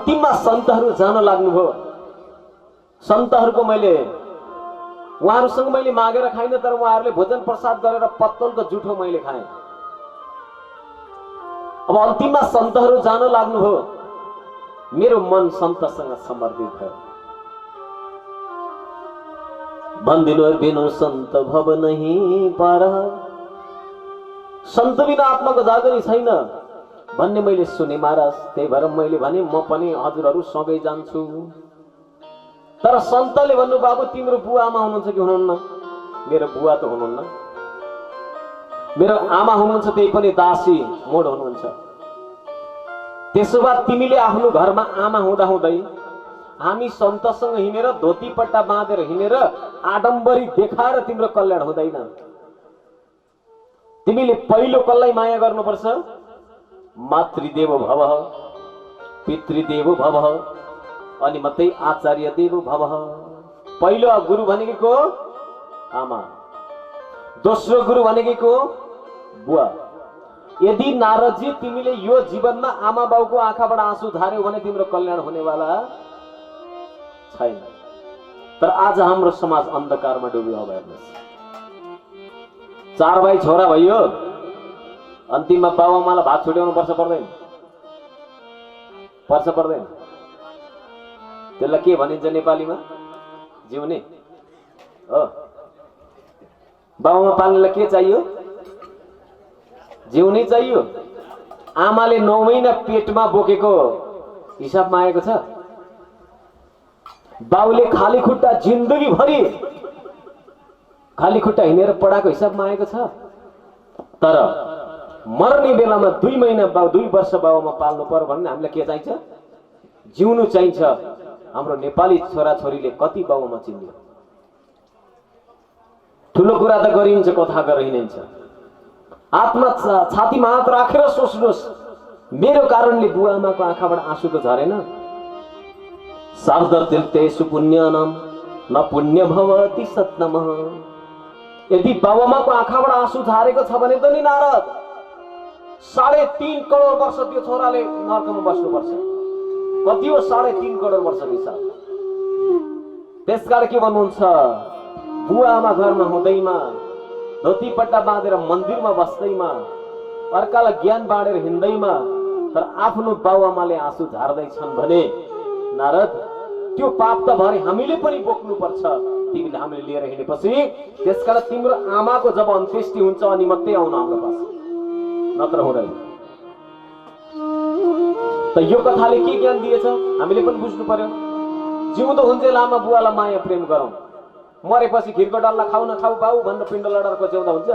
अन्तिममा सन्तहरू जान लाग्नुभयो। सन्तहरूको उहाँहरूसँग मैले मागेर खाइन, तर उहाँहरूले भोजन प्रसाद गरेर पत्तलको जुठो मैले खाएँ। अब अन्तिममा सन्तहरू जान लाग्नुभयो, मेरो मन सन्तसँग समर्पित भयो। भन्दिनु बिनु सन्त भव नहीं पार, सन्त बिना आत्माको जागरी छैन भन्ने मैले सुने महाराज। त्यही भएर मैले भने म पनि हजुरहरू सँगै जान्छु। तर सन्तले भन्नु, बाबु तिम्रो बुवा आमा हुनुहुन्छ कि हुनुहुन्न? मेरो बुवा त हुनुहुन्न, मेरो आमा हुनुहुन्छ, त्यही पनि दासी मोड हुनुहुन्छ। त्यसो भए तिमीले आफ्नो घरमा आमा हुँदा हुँदै हामी सन्तसँग हिँडेर धोती पट्टा बाँधेर हिँडेर आडम्बरी देखाएर तिम्रो कल्याण हुँदैन। तिमीले पहिलो कसलाई माया गर्नुपर्छ? मातृदेवो भवः, पितृदेवो भवः, अनि मात्रै आचार्य देवो भवः। पहिलो गुरु भनेको आमा, दोस्रो गुरु भनेको बुवा। यदि नारदजी तिमीले यो जीवनमा आमा बाउको आँखाबाट आँसु झार्यौ भने तिम्रो कल्याण हुनेवाला छैन। तर आज हाम्रो समाज अन्धकारमा डुब्यो। अब हेर्नुहोस्, 4 भाइ छोरा भयो, अन्तिममा बाउ आमालाई भात छुट्याउनु पर्छ पर्दैन? पर्छ पर्दैन? त्यसलाई के भनिन्छ नेपालीमा? जिउने हो। बाउ आमा पाल्नेलाई के चाहियो? जिउनै चाहियो। आमाले 9 महिना पेटमा बोकेको हिसाबमा आएको छ। बाउले खाली खुट्टा जिन्दगी भरि खाली खुट्टा हिँडेर पढाएको हिसाबमा आएको छ। तर मर्ने बेलामा 2 महिना 2 वर्ष बाउमा पाल्नु पर्यो भने हामीलाई के चाहिन्छ? जिउनु चाहिन्छ। हाम्रो नेपाली छोराछोरीले कति बाउमा चिन्यो? ठुलो कुरा त गरिन्छ, कथा गरिन्छ। आत्मा छातीमा हात राखेर सोच्नुहोस्, मेरो कारणले बुवा आमाको आँखाबाट आँसु त झरेन। सार्धतीर्थेषु पुण्यानां न पुण्य भवति सत्तमः। यदि बाबुआमाको आँखाबाट आँसु झारेको छ भने त नि नारद 3.5 करोड वर्ष त्यो छोराले नरकमा बस्नुपर्छ। कति हो 3.5 करोड वर्ष हिसाब? त्यसकारण के भन्नुहुन्छ? बुवा आमा घरमा हुँदैमा, धोती पट्टा बाँधेर मन्दिरमा बस्दैमा, अर्कालाई ज्ञान बाँडेर हिँड्दैमा, तर आफ्नो बाबुआमाले आँसु झार्दैछन् भने नारद त्यो पाप त भरे हामीले पनि बोक्नु पर्छ। तिमीले हामीले लिएर हिँडेपछि त्यसकारण तिम्रो आमाको जब अन्त्येष्टि हुन्छ अनि मात्रै आउन हाम्रो पास, नत्र हुँदैन। त यो कथाले के ज्ञान दिएछ हामीले पनि बुझ्नु पर्यो। जिउँदो हुन्जेल आमा बुवालाई माया प्रेम गरौँ, मरेपछि खिरको डल्ला खाउ न खाउ बाउ भनेर पिण्ड लडाएर कोच्याउँदा हुन्छ?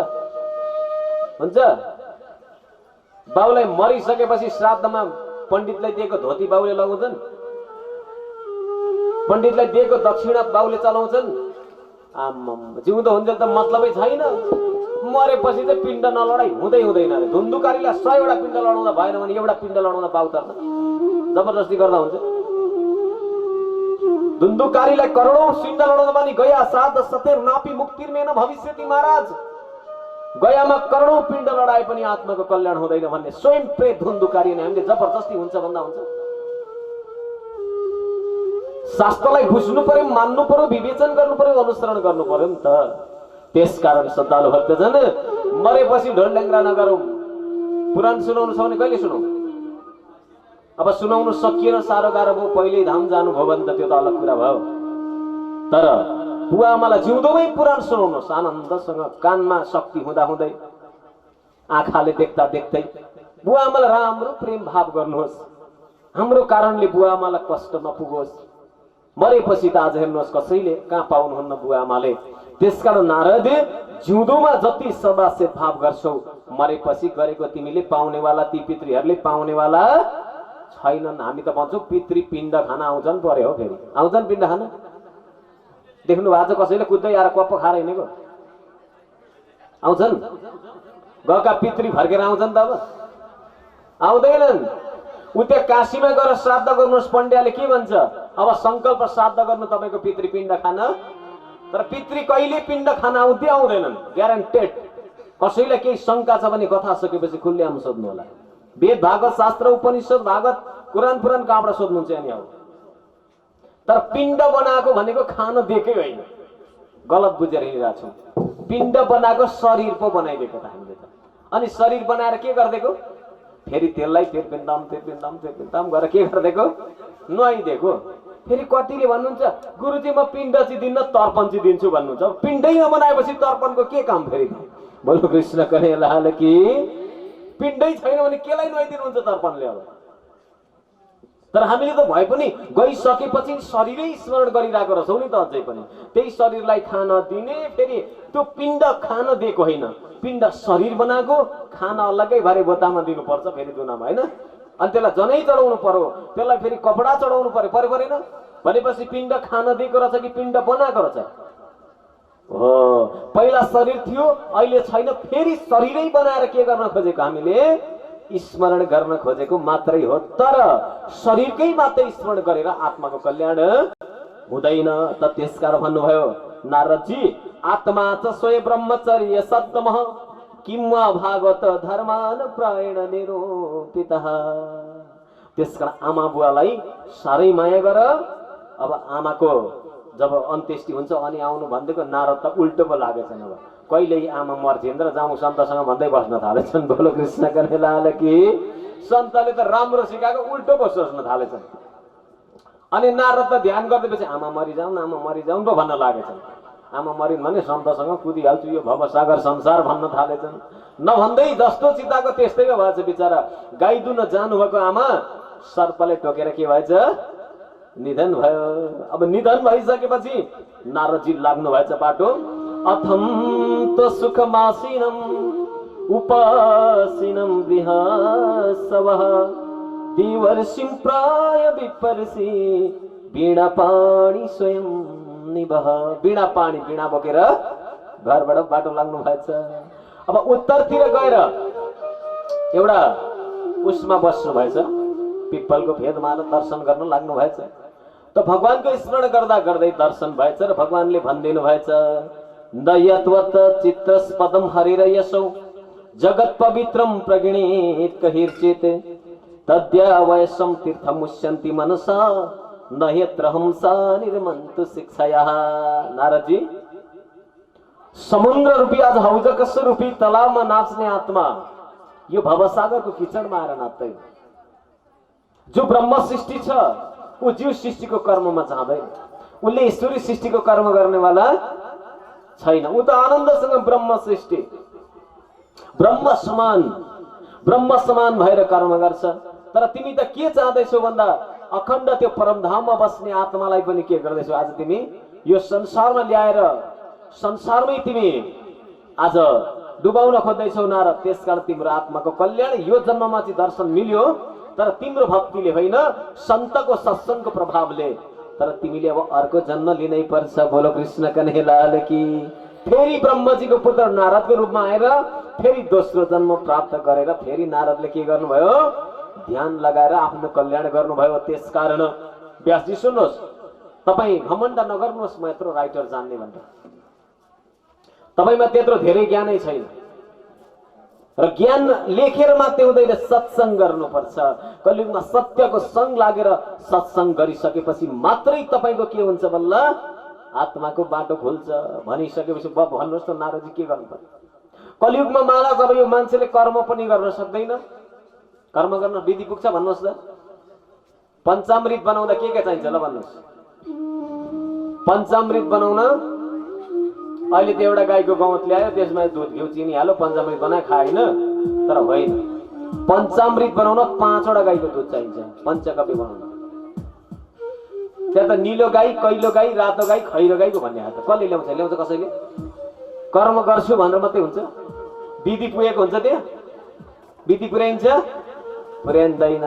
हुन्छ? बाउलाई मरिसकेपछि श्राद्धमा पण्डितलाई दिएको धोती बाउले लगाउँछन्, पण्डितलाई दिएको दक्षिणा बाउले चलाउँछन्। आम्म, जिउँदो हुन्जेल त मतलबै छैन। मरेपछि चाहिँ पिण्ड नलडाई हुँदैन अरे। धुन्धुकारीलाई 100 वटा पिण्ड लडाउँदा भएन भने एउटा पिण्ड लडाउँदा बाउ तर्छ, जबरजस्ती गर्दा हुन्छ। धुन्धुकारीलाई करोडौं पिण्ड लडाउँदा पनि गया साध सतेर नापी मुक्तिर्मेन भविष्यति महाराज। गयामा करोडौं पिण्ड लडाए पनि आत्माको कल्याण हुँदैन भन्ने स्वयं प्रेत धुन्धुकारी नै हामीले जबरजस्ती हुन्छ भन्दा हुन्छ। शास्त्रलाई बुझ्नु पर्यो, मान्नु पर्यो, विवेचन गर्नु पर्यो, अनुसरण गर्नु पर्यो नि त। त्यसकारण श्रद्धालु भक्तजन, मरेपछि ढोल ढ्याङ्ग्रा नगरौँ। पुराण सुनाउनु छ भने कहिले सुनाउँ? अब सुनाउनु सकिएन, साह्रो गाह्रो भयो, पहिल्यै धाम जानुभयो भने त त्यो त अलग कुरा भयो। तर बुवा आमालाई जिउँदोमै पुराण सुनाउनुहोस् आनन्दसँग, कानमा शक्ति हुँदा हुँदै, आँखाले देख्दा देख्दै बुवा आमालाई राम्रो प्रेम भाव गर्नुहोस्। हाम्रो कारणले बुवा आमालाई कष्ट नपुगोस्। मरेपछि त आज हेर्नुहोस् कसैले कहाँ पाउनुहुन्न बुवा आमाले। त्यसकारण नारद, जिउँदोमा जति सदासे भाव गर्छौ मरेपछि गरेको तिमीले पाउनेवाला, ती पितृहरूले पाउनेवाला छैनन्। हामी त भन्छौँ पितृ पिण्ड खान आउँछन् परे हो। फेरि आउँछन् पिण्ड खान? देख्नु भएको छ कसैले कुद्दै आएर कप्पो खाएर हिँडेको? आउँछन्? गएका पितृ फर्केर आउँछन् त? अब आउँदैनन्। उता काशीमा गएर श्राद्ध गर्नुहोस्, पण्ड्याले के भन्छ? अब संकल्प श्राद्ध गर्नु तपाईँको पितृ पिण्ड खान। तर पितृ कहिले पिण्ड खान आउँदैनन्, ग्यारेन्टेड। कसैलाई केही शङ्का छ भने कथा सकेपछि खुल्ले आम सोध्नु होला। वेद भागवत शास्त्र उपनिषद भागवत कुरान पुरान कहाँबाट सोध्नुहुन्छ अनि अब? तर पिण्ड बनाएको भनेको खान दिएकै होइन, गलत बुझेर हिँडिरहेको छौँ। पिण्ड बनाएको शरीर पो बनाइदिएको त हामीले त। अनि शरीर बनाएर के गरिदिएको? फेरि त्यसलाई तेर्पिन्दाम गरेर के गरिदिएको? नुहाइदिएको। फेरि कतिले भन्नुहुन्छ गुरुजी म पिण्ड चाहिँ दिन्न, तर्पण चाहिँ दिन्छु भन्नुहुन्छ। पिण्डै नबनाएपछि तर्पणको के काम फेरि? बोलो कृष्ण कन्हैया कि पिण्डै छैन भने केलाई नुहाइदिनुहुन्छ तर्पणले? अब तर हामीले त भए पनि गइसकेपछि शरीरै स्मरण गरिरहेको रहेछौँ नि त अझै पनि। त्यही शरीरलाई खान दिने, फेरि त्यो पिण्ड खान दिएको होइन, पिण्ड शरीर बनाएको, खाना अलग्गै भारी बोतामा दिनुपर्छ फेरि दुनामा, होइन? अनि त्यसलाई जनै चढाउनु पर्यो, त्यसलाई फेरि कपडा चढाउनु पर्यो, परेन? भनेपछि पिण्ड खान दिएको रहेछ कि पिण्ड बनाएको रहेछ? हो, पहिला शरीर थियो अहिले छैन, फेरि शरीरै बनाएर के गर्न खोजेको? हामीले स्मरण गर्न खोजेको मात्रै हो। तर शरीरकै मात्रै स्मरण गरेर आत्माको कल्याण हुँदैन त। त्यसकारण भन्नुभयो नारदजी, आत्मा च स्वयं ब्रह्मचर्य सत्तमः किम भागवत धर्मान प्रायण निरूपितः। त्यसकारण आमा बुवालाई साह्रै माया गर। अब आमाको जब अन्त्येष्टि हुन्छ अनि आउनु भन्दैको नारद त उल्टो पो लागेछन्। अब कहिल्यै आमा मर्छिन् र जाउँ सन्तसँग भन्दै बस्न थालेछन्। बोलो कृष्ण कन्हैया कि सन्तले त राम्रो सिकाएको उल्टो पो सोच्न थालेछन्। अनि नारद त ध्यान गर्दैपछि आमा मरिजाउँ पो भन्न लागेछन्। आमा मरिन् भने सन्तसँग कुदिहाल्छु यो भवसागर संसार भन्न थालेछन्। नभन्दै जस्तो चिताको त्यस्तै भएछ बिचरा। गाई दुन जानुभएको आमा सर्पले टोकेर के भएछ? निधन भयो। अब निधन भइसकेपछि नारदजी लाग्नु भएछ बाटो। अथम तो सुखमासीनम उपासीनम गृहसवः देवर्षिं प्राय विपर्षि वीणा पाणी स्वयं निभः। वीणा बोकेर घरबाट बाटो लाग्नु भएछ। अब उत्तरतिर गएर एउटा उसमा बस्नु भएछ, पिप्पलको फेदमा दर्शन गर्न लाग्नु भएछ। त भगवानको स्मरण गर्दा गर्दै दर्शन भएछ र भगवानले भनिदिनु भएछ, दयत्वत चित्रस्पदम हरिरयसौ जगत पवित्रम प्रगणित कहिर्चित तद्यावयसम तीर्थमुष्यन्ति मनसा नयत्र हंसा निर्मन्तु शिक्षाया। नारदजी, समुद्र रूपी आज हौजकस रूपी तलावमा नाच्ने आत्मा यो भवसागरको किचडमा आएर नाच्दै। जो ब्रह्म सृष्टि छ ऊ जीव सृष्टिको कर्ममा जाँदैन। उसले ईश्वरी सृष्टिको कर्म गर्नेवाला छैन। ऊ त आनन्दसँग ब्रह्म सृष्टि, ब्रह्म समान भएर कर्म गर्छ। तर तिमी त के चाहदैछौ भन्दा अखण्ड त्यो परमधाममा बस्ने आत्मालाई पनि के गर्दैछौ? आज तिमी यो संसारमा ल्याएर संसारमै तिमी आज डुबाउन खोज्दैछौ नारद। त्यसकारण तिम्रो आत्माको कल्याण यो जन्ममा चाहिँ दर्शन मिल्यो, तर तिम्रो भक्तिले होइन, सन्तको सत्सङ्गको प्रभावले। तर तिमीले अब अर्को जन्म लिनै पर्छ। बोलो कृष्ण कन्हैया कि फेरि ब्रह्मजीको पुत्र नारदको रूपमा आएर फेरि दोस्रो जन्म प्राप्त गरेर फेरि नारदले के गर्नुभयो? ध्यान लगाएर आफ्नो कल्याण गर्नुभयो। त्यसकारण व्यासजी सुन्नुहोस्, तपाईँ घमण्ड नगर्नुहोस् म यत्रो राइटर जान्ने भनेर। तपाईँमा त्यत्रो धेरै ज्ञानै छैन र ज्ञान लेखेर मात्रै हुँदैन, सत्सङ्ग गर्नुपर्छ। कलियुगमा सत्यको सङ्ग लागेर सत्सङ्ग गरिसकेपछि मात्रै तपाईँको के हुन्छ बल्ल? आत्माको बाटो खुल्छ। भनिसकेपछि भन्नुहोस् त नारदजी के गर्नुपर्छ? कलियुगमा माला जब यो मान्छेले कर्म पनि गर्न सक्दैन, कर्म गर्न विधि पुग्छ भन्नुहोस् त? पञ्चामृत बनाउँदा के चाहिन्छ ल भन्नुहोस्? पञ्चामृत बनाउन अहिले त एउटा गाईको गौत ल्यायो, त्यसमा दुध घिउ चिनी हाल्यो, पञ्चामृत बनाए खाएन। तर होइन, पञ्चामृत बनाउन 5 वटा गाईको दुध चाहिन्छ पञ्चकव्य बनाउन। त्यहाँ त निलो गाई, कैलो गाई, रातो गाई, खैरो गाईको भन्ने हाल्छ। कसले ल्याउँछ कसैले? कर्म गर्छु भनेर मात्रै हुन्छ? विधि पुगेको हुन्छ त्यहाँ? विधि पुर्याइन्छ? पुर्याइँदैन।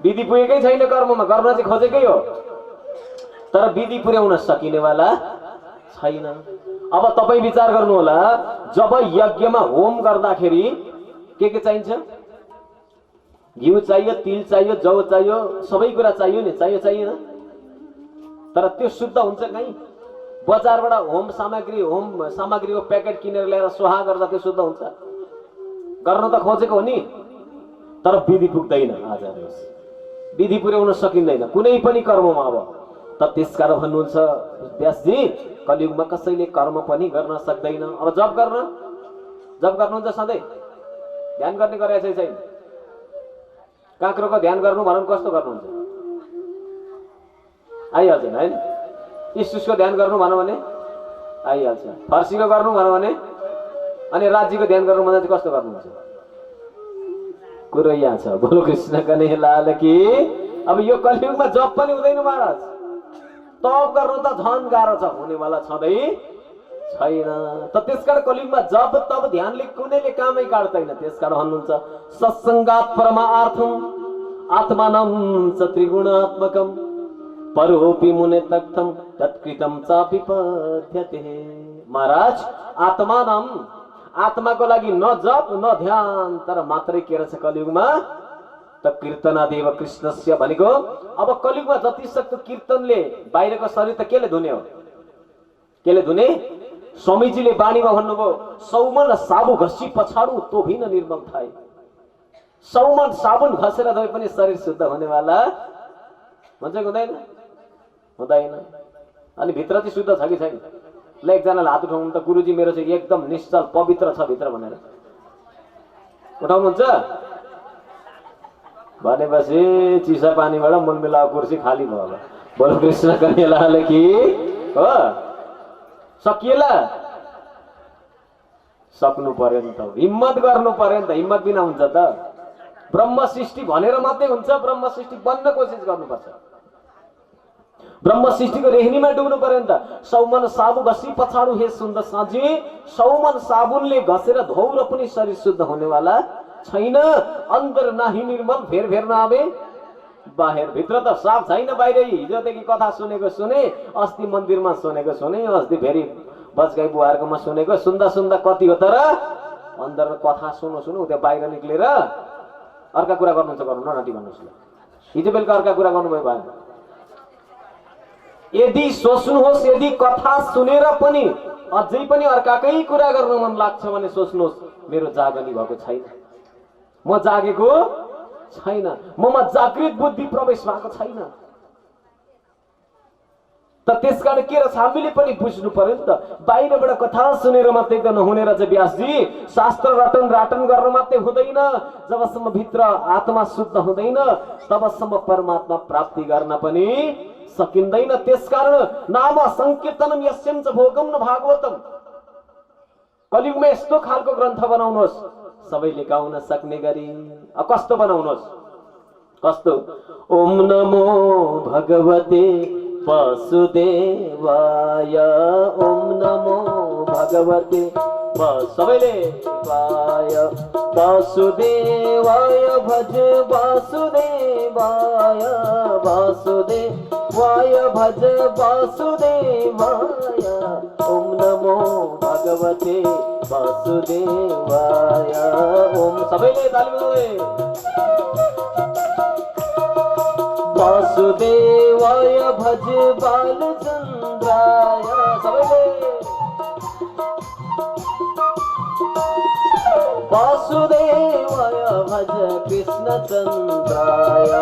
विधि पुगेकै छैन कर्ममा, गर्न चाहिँ खोजेकै हो तर विधि पुर्याउन सकिनेवाला छैन। अब तपाईँ विचार गर्नु होला, जब यज्ञमा होम गर्दाखेरि के चाहिन्छ? घिउ चाहियो, तिल चाहियो, जौ चाहियो, सबै कुरा चाहियो नि, चाहिएन? तर त्यो शुद्ध हुन्छ कहीँ? बजारबाट होम सामग्रीको प्याकेट किनेर ल्याएर स्वाहा गर्दा त्यो शुद्ध हुन्छ? गर्न त खोजेको हो नि, तर विधि पुग्दैन। आज विधि पुर्याउन सकिँदैन कुनै पनि कर्ममा। अब त त्यसकारण भन्नुहुन्छ व्यासजी कलियुगमा कसैले कर्म पनि गर्न सक्दैन। अब जप गर्नुहुन्छ सधैँ ध्यान गर्ने गरेको छैन। काँक्रोको ध्यान गर्नु भनौँ कस्तो गर्नुहुन्छ आइहाल्छ होइन। इस्टुसको ध्यान गर्नु भनौँ भने आइहाल्छ। फर्सीको गर्नु भनौँ भने अनि राज्यको ध्यान गर्नु भन्दा चाहिँ कस्तो गर्नुहुन्छ? कुरो यहाँ छ। बोलो कृष्ण कन्हैया लाल की। अब यो कलियुगमा जप पनि हुँदैन महाराज। तप गर्नु त झन् गाह्रो छ, हुनेवाला छँदै छैन। त त्यसकारण कलियुगमा जप तप ध्यानले कुनैले कामै काट्दैन। त्यसकारण भन्नुहुन्छ सत्सङ्गात् परमार्थम् आत्मानं च त्रिगुणात्मकम् परोपि मुने तक्थम तत्कृतं चापि पद्यते। महाराज आत्मानं आत्माको लागि न जप न ध्यान तर मात्रै के रहेछ कलियुगमा त कीर्तनादेव कृष्णस्य भनेको। अब कलियुगमा जति सक्दो कीर्तनले बाहिरको शरीर त केले धुने हो? केले धुने? स्वामीजीले बाणीमा भन्नुभयो सौमन साबु घसी पछाडु तो भिन्न निर्मल थाए। सौमन साबुन घसेर धोए पनि शरीर शुद्ध हुनेवाला हुन्छ कि हुँदैन? हुँदैन। अनि भित्र चाहिँ शुद्ध छ कि छैन? ल एकजनाले हात उठाउनु त गुरुजी मेरो चाहिँ एकदम निश्चल पवित्र छ भित्र भनेर उठाउनुहुन्छ भनेपछि चिसा पानीबाट मन मिलाएको कुर्सी खाली भयो। बोलो कृष्ण कन्हैया लाल की। हो सकिएला सक्नु पर्यो नि त, हिम्मत गर्नु पर्यो नि त। हिम्मत बिना हुन्छ त? ब्रह्म सृष्टि भनेर मात्रै हुन्छ? ब्रह्म सृष्टि बन्न कोसिस गर्नुपर्छ। ब्रह्म सृष्टिको रेहनीमा डुब्नु पर्यो नि त। सौमन साबु घसी पछाडु हे सुन्दर साँझी। सौमन साबुनले घसेर धोउ र पनि शरीर शुद्ध हुनेवाला छैन। अन्दर नाही निर्मल फेर फेर नआवे बाहिर। भित्र त साफ छैन, बाहिरै हिजोदेखि कथा सुनेको सुने, अस्ति मन्दिरमा सुनेको सुने, अस्ति फेरि बजगाई बुहारकोमा सुनेको सुन्दा सुन्दा कति हो। तर अन्दर कथा सुनु त्यो बाहिर निक्लेर अर्का कुरा गर्नुहुन्छ गर्नु न नटी भन्नुहोस् ल। हिजो बेलुका अर्का कुरा गर्नुभयो भएन। यदि सोच्नुहोस् यदि कथा सुनेर पनि अझै पनि अर्काकै कुरा गर्न मन लाग्छ भने सोच्नुहोस् मेरो जागनी भएको छैन, म जागेको छैन, ममा जागृत बुद्धि प्रवेश भएको छैन। त त्यसकारण के रहेछ हामीले पनि बुझ्नु पर्यो नि त। बाहिरबाट कथा सुनेर मात्रै त नहुने रहेछ व्यासजी। शास्त्र रटन गर्न मात्रै हुँदैन। जबसम्म भित्र आत्मा शुद्ध हुँदैन तबसम्म परमात्मा प्राप्ति गर्न पनि सकिँदैन। त्यसकारण नाम संकीर्तनम यस्यं च भोगम न भागवतम। कलियुगमा यस्तो खालको ग्रन्थ बनाउनुहोस् सबैले गाउन सक्ने गरी। कस्तो बनाउनुहोस्? कस्तो? ओम नमो भगवते वासुदेवाय। ओम नमो भगवते सबैले वासुदेवाय भज वासुदेवाय वासुदेवाय भज वासुदेवाय। ओम नमो भगवते वासुदेवाय। ओम सबैले ताली बजाउने। वासुदेवाय भज बालचन्द्राय। सबैले वासुदेवाय भज कृष्णचन्द्राय।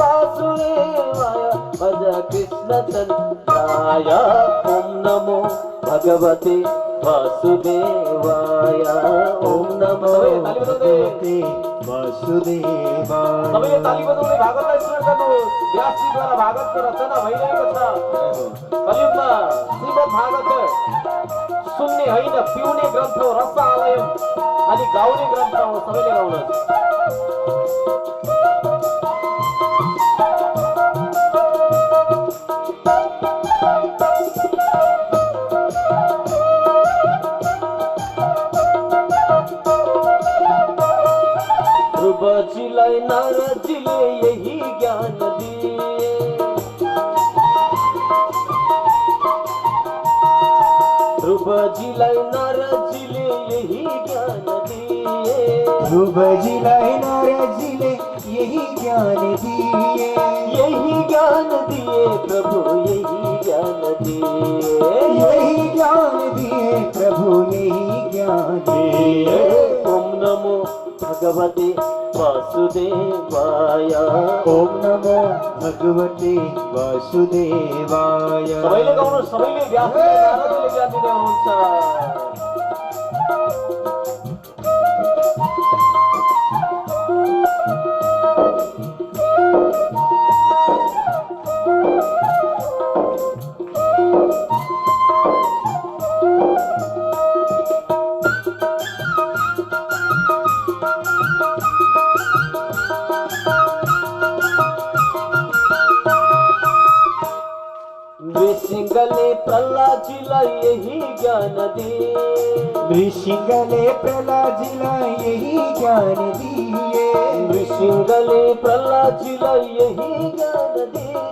वासुदेवाय भज कृष्णचन्द्राय। ओम नमो भगवते वासुदेवाय। ओम नमो भगवते वासुदेवाय। सबैले ताली बजाउने भागवतलाई स्मरण गर्नुहोस्। व्यासजीद्वारा भागवतको रचना भइरहेको छ। कलियुगमा श्रीमद् भागवत सुन्ने होइन पिउने ग्रन्थ हो, रसालय अनि गाउने ग्रन्थ हो। सबैले गाउनुहोस्। ध्रुवजीलाई नारदजीले यही ज्ञान दिए। ध्रुवजीलाई नारदजीले यही ज्ञान दिए। ध्रुवजीलाई नारदजीले यही ज्ञान दिए। यही ज्ञान दिए प्रभु यही ज्ञान दिए। यही ज्ञान दिए प्रभु यही ज्ञान दिए। ओम नमो भगवते वासुदेवाय। ओम नमो भगवते वासुदेवाय। सबैले गाउनु, सबैले ज्ञान दिँदै, नारदले ज्ञान दिँदै हुनुहुन्छ। नृसिंहले प्रहलादजीलाई यही ज्ञान दिए। नृसिंहले प्रहलादजीलाई यही ज्ञान दिए। नृसिंहले प्रहलादजीलाई यही ज्ञान दिए।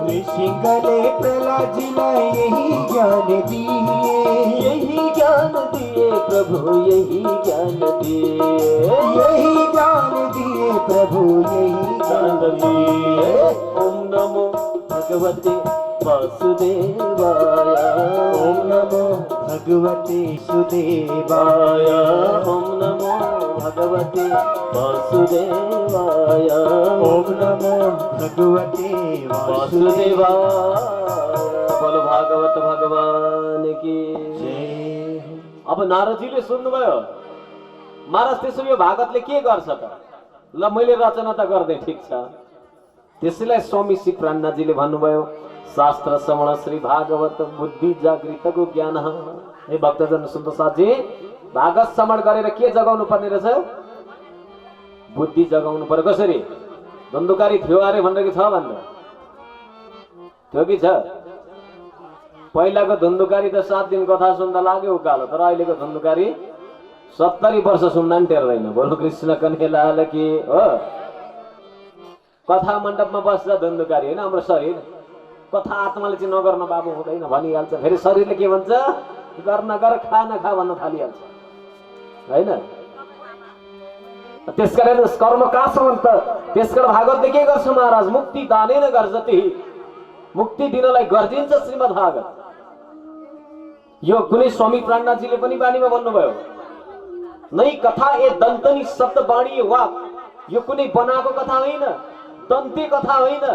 नृसिंहले प्रहलादजीलाई यही ज्ञान दिए। यही ज्ञान दिए प्रभु, यही ज्ञान दिए। यही ज्ञान दिए प्रभु, यही ज्ञान दिए। ओम नमो भगवते वासुदेवाय। ओम नमो भगवते सुदेवाय। ओम नमो भगवते वासुदेवाय। ओम नमो भगवते वासुदेवाय। बोलो भागवत भगवान की जय। अब नारदजीले सुन्नुभयो, महाराज त्यसो यो भागवतले के गर्छ त? ल मैले रचना त गर्दै, ठिक छ। त्यसैलाई स्वामी श्री प्राणनाथजीले भन्नुभयो, शास्त्र श्रवण श्री भागवत बुद्धि जागृतको ज्ञान। हे भक्तजन सुन्द साथी, भागवत श्रवण गरेर के जगाउनु पर्ने रहेछ? बुद्धि जगाउनु पर्यो। कसरी? धुन्धुकारी थियो अरे भनेर छ भन्दा थियो कि छ? पहिलाको धुन्धुकारी त 7 दिन कथा सुन्दा लाग्यो उकालो, तर अहिलेको धुन्धुकारी 70 वर्ष सुन्दा नि टेर्दैन। बोलो कृष्ण कन्हैयालाल की हो। कथा मण्डपमा बस्दा धुन्धुकारी होइन, हाम्रो शरीर। कथा आत्माले चाहिँ नगर्न बाबु हुँदैन भनिहाल्छ, फेरि शरीरले के भन्छ? गर्न गर, खा नखा भन्न थालिहाल्छ होइन। त्यसकारण कर्म कहाँसम्म त? त्यसकारण भागवतले के गर्छ महाराज? मुक्ति दानेन गर्जति, मुक्ति दिनलाई गर्जिन्छ श्रीमद् भागवत। यो कुनै स्वामी प्राणनाथजीले पनि बाणीमा भन्नुभयो, नै कथा ए दन्तनी शब्द बाणी वाक। यो कुनै बनाएको कथा होइन, दन्ते कथा होइन,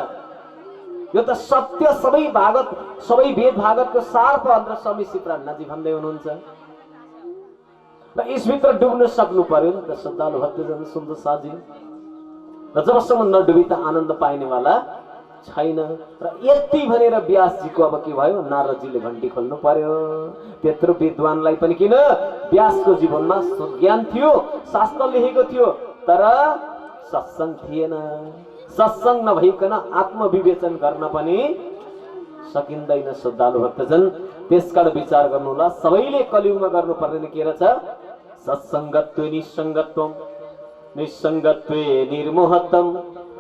यो त सत्य। सबै भागवत, सबै वेद भागवतको सार भनेर स्वामी श्री प्राणनाथजी भन्दै हुनुहुन्छ। र यसभित्र डुब्न सक्नु पर्यो नि त श्रद्धालु भक्तजन सुन्द साथी। र जबसम्म नडुबी त आनन्द पाइनेवाला छैन। र यति भनेर व्यासजीको अब के भयो? नारदजीले घन्टी खोल्नु पर्यो। त्यत्रो विद्वानलाई पनि किन? व्यासको जीवनमा ज्ञान थियो, शास्त्र लेखेको थियो, तर सत्संग थिएन। सत्संग नभइकन आत्मविवेचन गर्न पनि सकिँदैन श्रद्धालु भक्तजन। त्यसकारण विचार गर्नु होला, सबैले कलियुगमा गर्नुपर्ने के रहेछ? सत्संगत्वे निसंगत्वम, निसंगत्वे निर्मोहत्वम,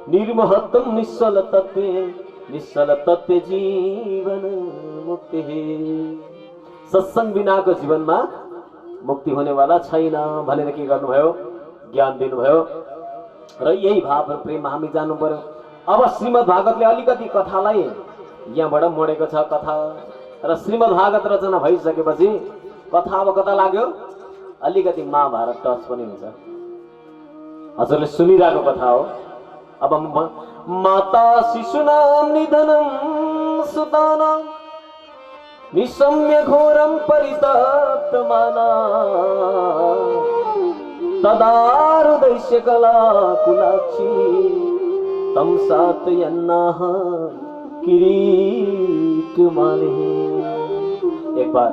निर्मोहत्वम निश्चल तत्वे, निश्चल तत्वे जीवन मुक्ति। सत्संग बिनाको जीवनमा मुक्ति हुनेवाला छैन भनेर के गर्नुभयो? ज्ञान दिनुभयो। र यही भाव र प्रेम हामी जान्नु पर्यो। अब श्रीमद् भागवतले अलिकति कथालाई यहाँबाट मोडेको छ कथा। र श्रीमद् भागवत रचना भइसकेपछि कथा अब कता लाग्यो? अलिकति महाभारत टच पनि हुन्छ। हजुरले सुनिरहेको कथा हो। अब माता शिशुनां निधनं सुतानां निशम्य घोरं परितप्तमाना तदा हृदयस्य कला कुलाक्षी तं सात्वयन्नाह किरीटमालिः। एक बार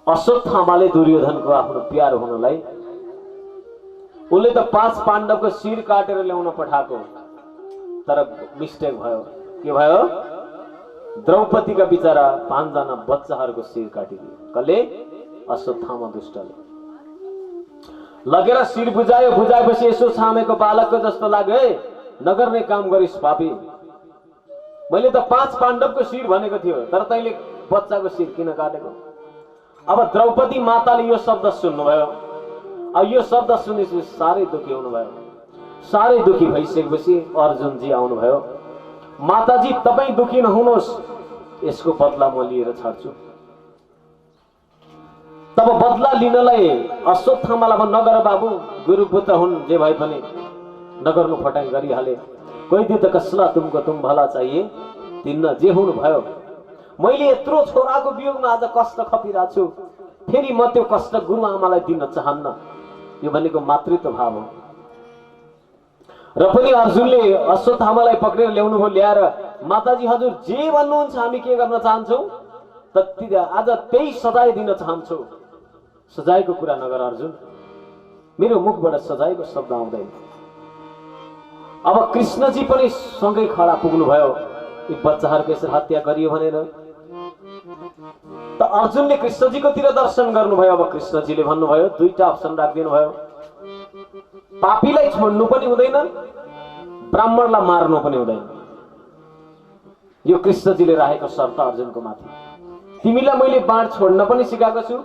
अश्वत्थामाले दुर्योधनको आफ्नो प्यारो हुनलाई उसले त 5 पाण्डवको शिर काटेर ल्याउन पठाएको, तर मिस्टेक भयो। के भयो? द्रौपदीका बिचरा 5 जना बच्चाहरूको शिर काटिदियो। कसले? अश्वत्थामा दुष्टले लगेर शिर बुझायो। बुझाएपछि यसो छामेको बालकको जस्तो लाग्यो, है नगर्ने काम गरिस् पापी, मैले त 5 पाण्डवको शिर भनेको थियो, तर तैँले बच्चाको शिर किन काटेको? अब द्रौपदी माताले यो शब्द सुन्नुभयो। अब यो शब्द सुनेपछि साह्रै दुखी हुनुभयो। साह्रै दुखी भइसकेपछि अर्जुनजी आउनुभयो। माताजी तपाईँ दुखी नहुनुहोस्, यसको बदला म लिएर छाड्छु। तब बदला लिनलाई अश्वत्थामालाई नगर बाबु, गुरुपुत्र हुन् जे भए पनि नगर्नु फटाङ गरिहाले। कोही दिन त कसला तुमको तुम भला चाहिए, तिन्न जे हुनु भयो। मैले यत्रो छोराको वियोगमा आज कष्ट खपिरहेको छु, फेरि म त्यो कष्ट गुरुआमालाई दिन चाहन्न। यो भनेको मातृत्व भाव हो। र पनि अर्जुनले अश्वत्थामालाई पक्रेर ल्याउनु भयो। ल्याएर माताजी हजुर जे भन्नुहुन्छ हामी के गर्न चाहन्छौँ, आज त्यही सजाय दिन चाहन्छौँ। सजायको कुरा नगर अर्जुन, मेरो मुखबाट सजायको शब्द आउँदैन। अब कृष्णजी पनि सँगै खडा पुग्नु भयो, यी बच्चाहरूको यसरी हत्या गरियो भनेर। त अर्जुनले कृष्णजीको तिर दर्शन गर्नुभयो। अब कृष्णजीले भन्नुभयो, दुईटा अप्सन राखिदिनु भयो, पापीलाई छोड्नु पनि हुँदैन, ब्राह्मणलाई मार्नु पनि हुँदैन। यो कृष्णजीले राखेको शर्त अर्जुनको माथि। तिमीलाई मैले बाण छोड्न पनि सिकाएको छु,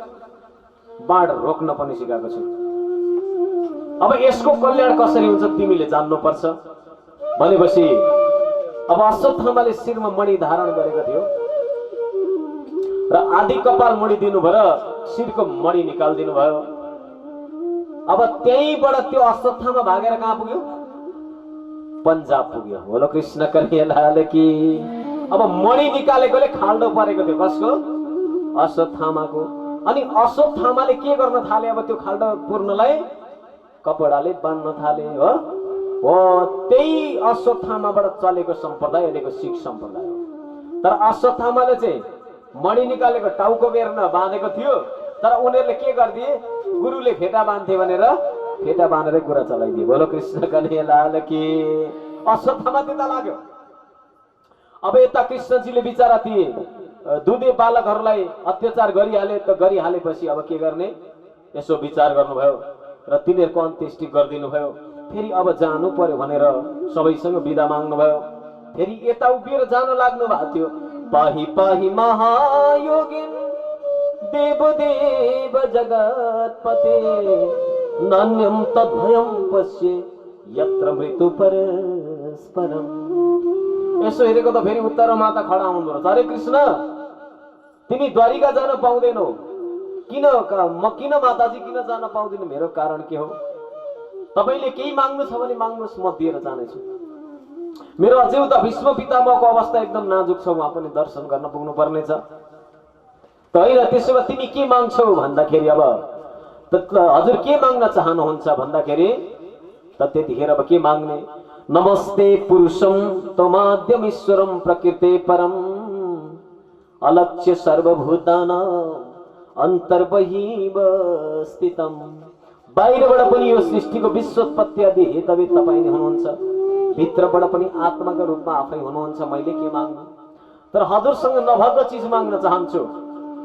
बाण रोक्न पनि सिकाएको छु। अब यसको कल्याण कसरी हुन्छ तिमीले जान्नुपर्छ भनेपछि अब अश्वत्थामाले शिरमा मणि धारण गरेको थियो र आदि कपाल मणि दिनुभयो र शिरको मणि निकालिदिनु भयो। अब त्यहीबाट त्यो अश्वत्थामा भागेर कहाँ पुग्यो? पन्जाब पुग्यो। बोलो कृष्ण कन्हैया लाल की। अब मणि निकालेकोले खाल्डो परेको थियो, कसको? अश्वत्थामाको। अनि अश्वत्थामाले के गर्न थाले? अब त्यो खाल्डो पूर्णलाई कपडाले बाँध्न थाले। हो त्यही अश्वत्थामाबाट चलेको सम्प्रदाय अहिलेको सिख सम्प्रदाय हो। तर अश्वत्थामाले चाहिँ मणि निकालेको टाउको बेर्न बाँधेको थियो, तर उनीहरूले के गरिदिए? गुरुले फेटा बाँध्थे भनेर फेटा बाँधेर कुरा चलाइदिए। बोलो कृष्ण कन्हैया लाल की। अश्वत्थामा त्यता लाग्यो। अब यता कृष्णजीले बिचारा ती दुधे बालकहरूलाई अत्याचार गरिहाले, त गरिहालेपछि अब के गर्ने यसो विचार गर्नुभयो र तिनीहरूको अन्त्येष्टि गरिदिनु भयो। फेरि अब जानु पर्यो भनेर सबैसँग बिदा माग्नु भयो। फेरि यता उभिएर जान लाग्नु भएको थियो। पाहि पाहि महायोगिन देवदेव जगतपते नान्यम तद्भयं पश्ये यत्र मृत्यु परस्परम। यसो हेरेको त फेरि उत्तर माता खडा हुनु रहेछ। अरे कृष्ण, तिमी द्वारिका जान पाउँदैनौ, किन म किन माताजी किन जान पाउँदिन? मेरो कारण के हो? तपाईले केही माग्नु छ भने माग्नुस्, म दिएर जानेछु। मेरो अझै उता भीष्म पितामहको अवस्था एकदम नाजुक छ, उहाँ पनि दर्शन गर्न पुग्नु पर्नेछ। त होइन, त्यसो भए तिमी के माग्छौ भन्दाखेरि अब हजुर के माग्न चाहनुहुन्छ भन्दाखेरि त त्यतिखेर अब के माग्ने? नमस्ते पुरुषम तमाद्यम ईश्वरम प्रकृते परम अलक्ष्य सर्वभूतानां अन्तर्बहिव स्थितम। बाहिरबाट पनि यो सृष्टिको विश्वोत्पत्ति आदि हेतुवे तपाईँ नै हुनुहुन्छ, भित्रबाट पनि आत्माको रूपमा आफै हुनुहुन्छ। मैले के माग्नु? तर हजुरसँग नभएको चिज माग्न चाहन्छु।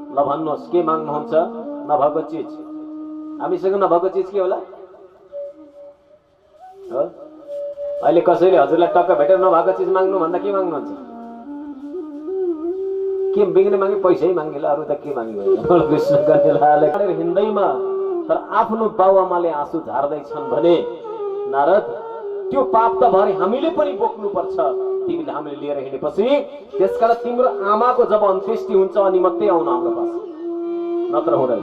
ल भन्नुहोस्, के माग्नुहुन्छ? नभएको चिज। हामीसँग नभएको चिज के होला? अहिले कसैले हजुरलाई टक्क भेटेर नभएको चिज माग्नु भन्दा के माग्नुहुन्छ? के बिग्ने मागे? पैसै माग्नेला, अरू त के माग्नु? कृष्ण कन्हैया हिँड्दैमा तर आफ्नो बाउआमाले आँसु झार्दैछन् भने नारद, त्यो पाप त भरे हामीले पनि बोक्नु पर्छ। तिमीले हामीले लिएर हिँडेपछि त्यसकारण तिम्रो आमाको जब अन्त्येष्टि हुन्छ अनि मात्रै आउन हाम्रो पास, नत्र हुँदैन।